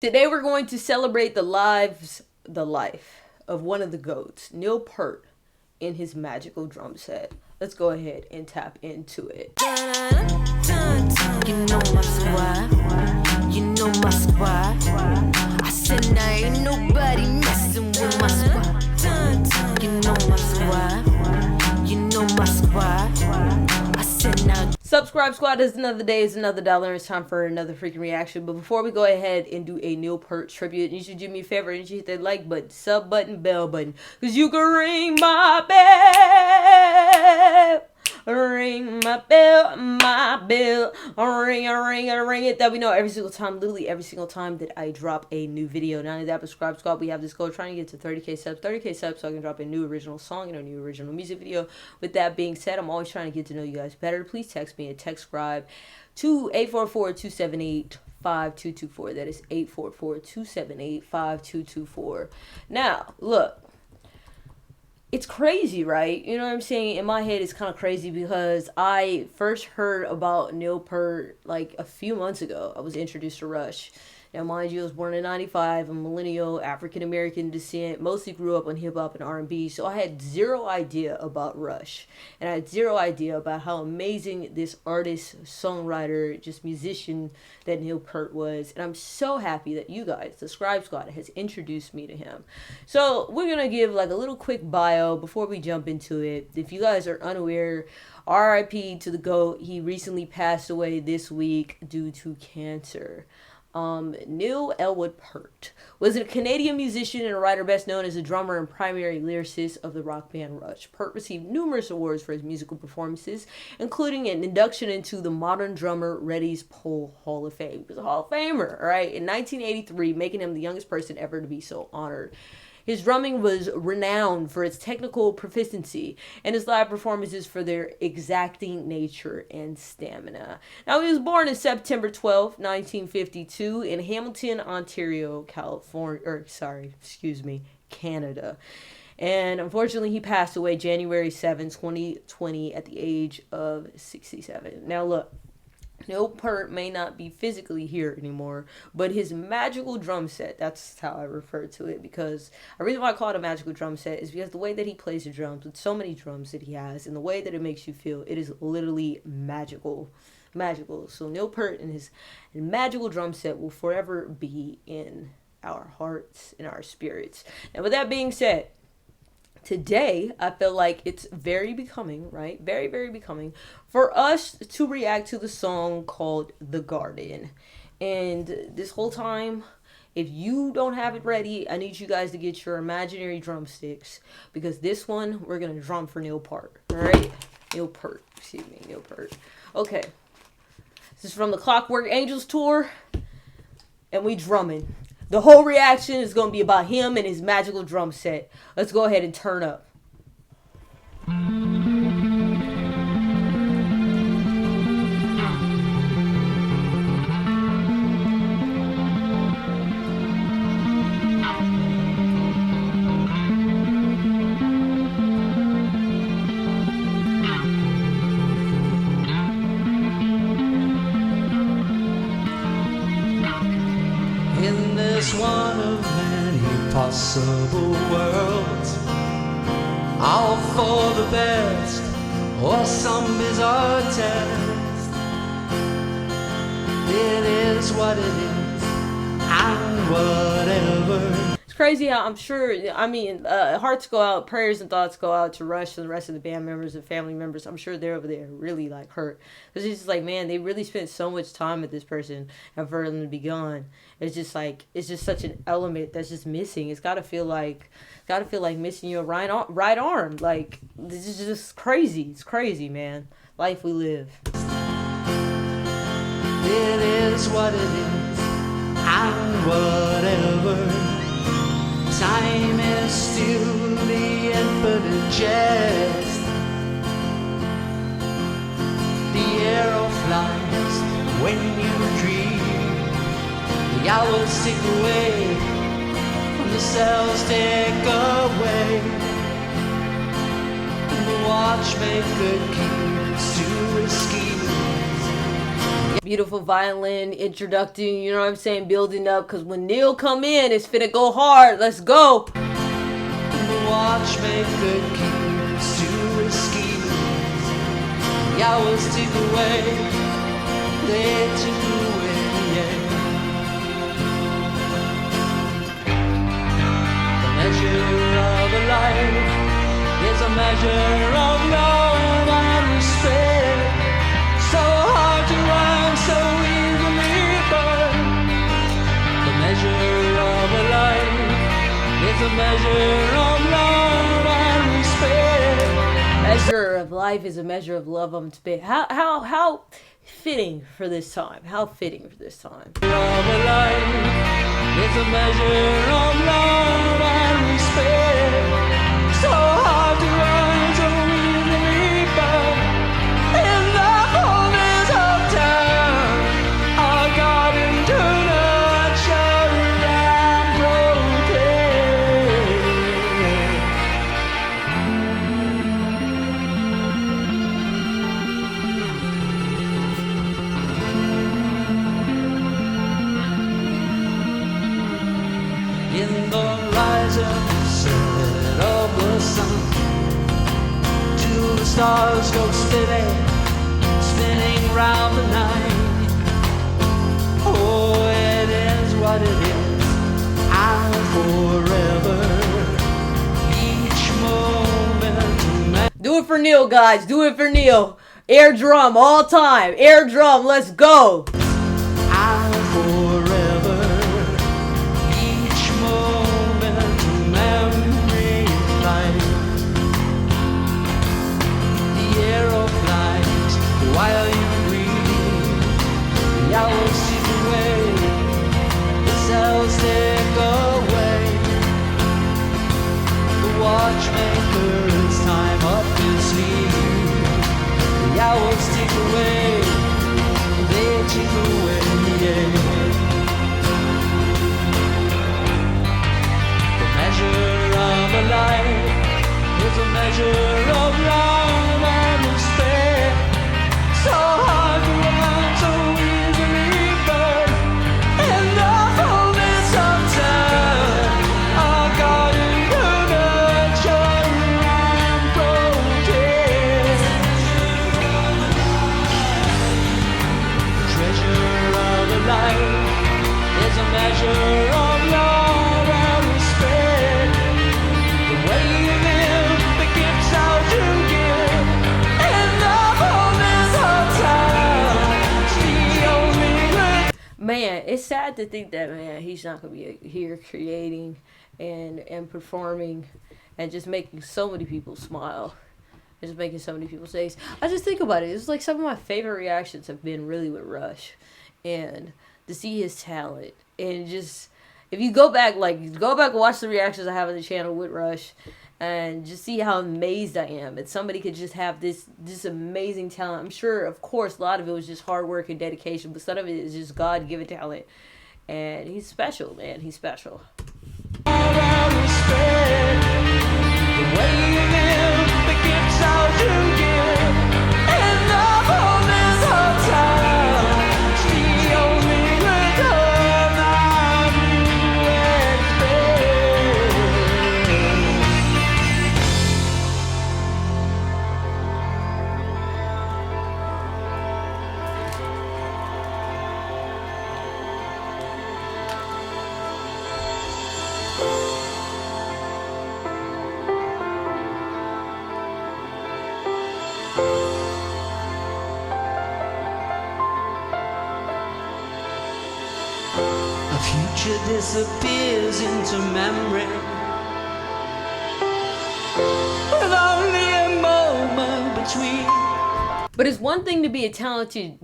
Today we're going to celebrate the life of one of the GOATs, Neil Peart, in his magical drum set. Let's go ahead and tap into it. You know my squad. You know my squad. I said now ain't nobody messing with my squad. You know my squad. You know my squad. I said now. Subscribe Squad, is another day, is another dollar. It's time for another freaking reaction. But before we go ahead and do a Neil Peart tribute, you should do me a favor and you should hit that like button, sub button, bell button, because you can ring my bell. Ring my bell, ring it. That we know every single time, literally every single time that I drop a new video. Not only that, but Subscribe Squad, we have this goal trying to get to 30k subs, so I can drop a new original song and a new original music video. With that being said, I'm always trying to get to know you guys better. Please text me at SCRIBE to 844-278-5224. That is 844-278-5224. Now, look. It's crazy, right? You know what I'm saying? In my head, it's kind of crazy because I first heard about Neil Peart like a few months ago. I was introduced to Rush. Now, mind you, I was born in 95, a millennial, African-American descent, mostly grew up on hip-hop and R&B, so I had zero idea about Rush. And I had zero idea about how amazing this artist, songwriter, just musician that Neil Peart was. And I'm so happy that you guys, the Scribe Squad, has introduced me to him. So we're going to give like a little quick bio before we jump into it. If you guys are unaware, RIP to the GOAT. He recently passed away this week due to cancer. Neil Elwood Peart was a Canadian musician and a writer best known as a drummer and primary lyricist of the rock band Rush. Peart received numerous awards for his musical performances, including an induction into the Modern Drummer Reddy's Poll Hall of Fame. He was a Hall of Famer, right? In 1983, making him the youngest person ever to be so honored. His drumming was renowned for its technical proficiency and his live performances for their exacting nature and stamina. Now, he was born on September 12, 1952 in Hamilton, Ontario, Canada. And unfortunately, he passed away January 7, 2020 at the age of 67. Now, look. Neil Peart may not be physically here anymore, but his magical drum set, that's how I refer to it, because the reason why I call it a magical drum set is because the way that he plays the drums, with so many drums that he has, and the way that it makes you feel, it is literally magical. So Neil Peart and his magical drum set will forever be in our hearts, in our spirits. And with that being said, today, I feel like it's very becoming, right? Very, very becoming for us to react to the song called The Garden. And this whole time, if you don't have it ready, I need you guys to get your imaginary drumsticks, because this one, we're going to drum for Neil Peart, all right? Neil Peart. Okay. This is from the Clockwork Angels tour, and we drumming. The whole reaction is going to be about him and his magical drum set. Let's go ahead and turn up. In this one of many possible worlds, all for the best or some bizarre test. It is what it is, and whatever. It's crazy how I'm sure, hearts go out, prayers and thoughts go out to Rush and the rest of the band members and family members. I'm sure they're over there really like hurt, because it's just like, man, they really spent so much time with this person and for them to be gone. It's just like, it's just such an element that's just missing. It's gotta feel like missing your right arm. Like, this is just crazy. It's crazy, man. Life we live. It is what it is, and whatever. Time is still the infinite jest. The arrow flies when you dream. The hours tick away, from the cells take away. The watchmaker keeps to his schemes. Beautiful violin introducing, you know what I'm saying, building up, because when Neil come in, it's finna go hard. Let's go. The watchmaker keeps to his schemes. The hours tick away, they tick away, yeah. The measure of a life is a measure of love and respect. So hard to run, so easily burned. The measure of a life is a measure of love and respect. Measure of life is a measure of love and respect. How fitting for this time. How fitting for this time. Of a life is a measure of love and respect. So hard to run, so easily burned. In the fullness of time, our garden to nurture and protect. In the rise and set of the sun, till the stars go spinning, spinning round the night. Oh, it is what it is, and forever. Each moment. Do it for Neil, guys. Do it for Neil. Air drum all time. Air drum. Let's go. And forever. Each moment memory life. The arrow flies while you breathe. The hours tick away. The cells tick away. The watchmaker's time up his sleeve. The hours tick away. They tick away, yeah. The measure of a life is a measure of love and respect. So hard to run, so easily burned. In the fullness of time, our garden to nurture and protect. Treasure of a life is a measure of love and respect. The way you live, the gifts out you give. In the fullness of time, it's the only way. Man, it's sad to think that, man, he's not going to be here creating and performing and just making so many people smile. And just making so many people's days. I just think about it. It's like some of my favorite reactions have been really with Rush. And to see his talent. And just, if you go back and watch the reactions I have on the channel with Rush. And just see how amazed I am that somebody could just have this amazing talent. I'm sure, of course, a lot of it was just hard work and dedication, but some of it is just God-given talent. And he's special, man. He's special. And respect. The way you live, the gifts out you give. In the fullness of time, it's the only return that you The future disappears into memory with only a moment between. But it's one thing to be a talented,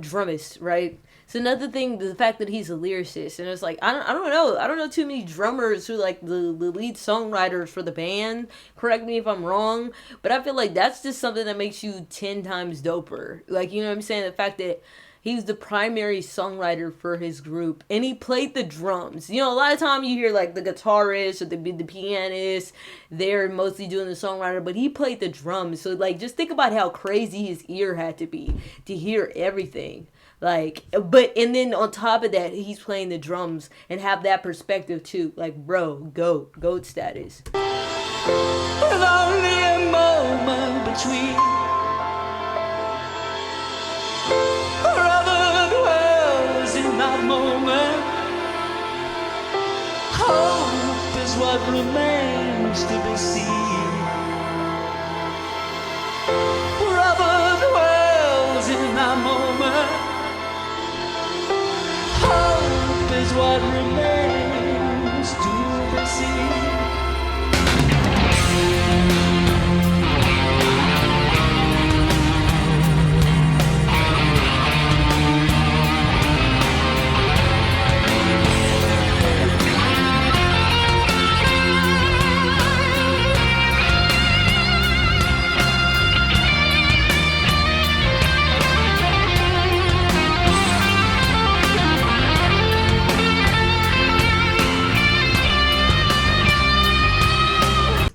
drummist, right? It's another thing, the fact that he's a lyricist. And it's like, I don't know too many drummers who like the lead songwriters for the band. Correct me if I'm wrong. But I feel like that's just something that makes you 10 times doper. Like, you know what I'm saying? The fact that he's the primary songwriter for his group. And he played the drums. You know, a lot of time you hear like the guitarist or the pianist. They're mostly doing the songwriter. But he played the drums. So like, just think about how crazy his ear had to be to hear everything. Like, but and then on top of that, he's playing the drums and have that perspective too. Like, bro, goat status. With only a moment between, forever dwells in that moment. Hope is what remains to be seen. Forever dwells in that moment. Hope is what remains to be seen.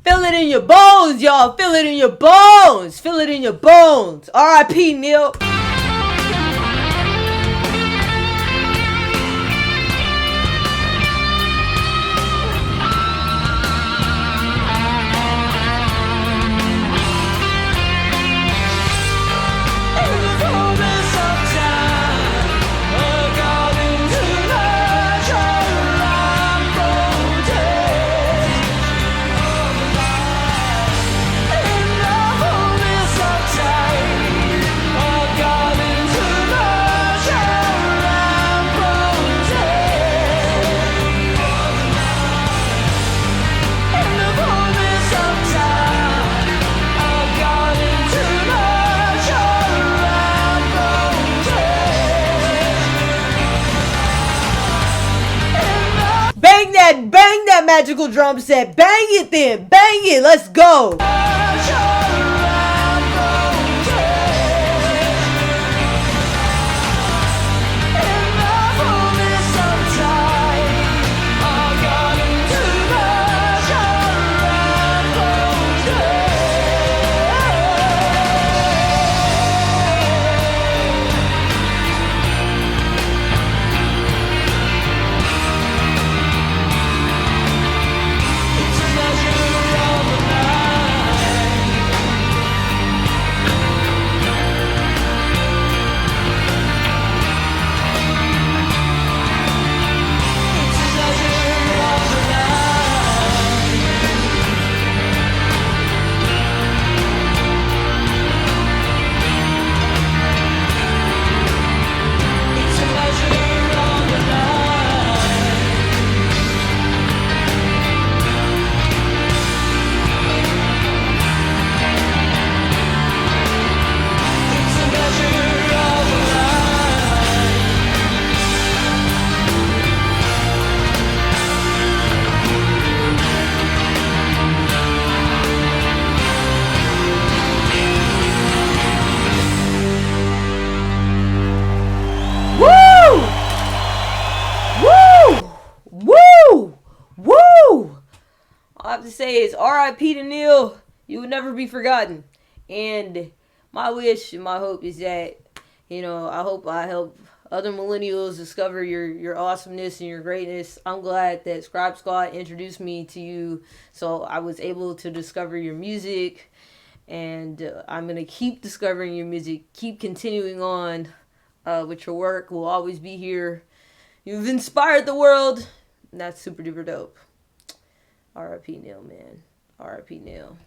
Feel it in your bones, y'all. Feel it in your bones. Feel it in your bones. R.I.P. Neil. Bang that magical drum set. Bang it then. Bang it. Let's go. All I have to say is R.I.P. to Neil. You will never be forgotten. And my wish and my hope is that, I hope I help other millennials discover your awesomeness and your greatness. I'm glad that Scribe Squad introduced me to you, so I was able to discover your music. And I'm going to keep discovering your music, keep continuing on with your work. We'll always be here. You've inspired the world. And that's super duper dope. R.I.P. Neil, man. R.I.P. Neil.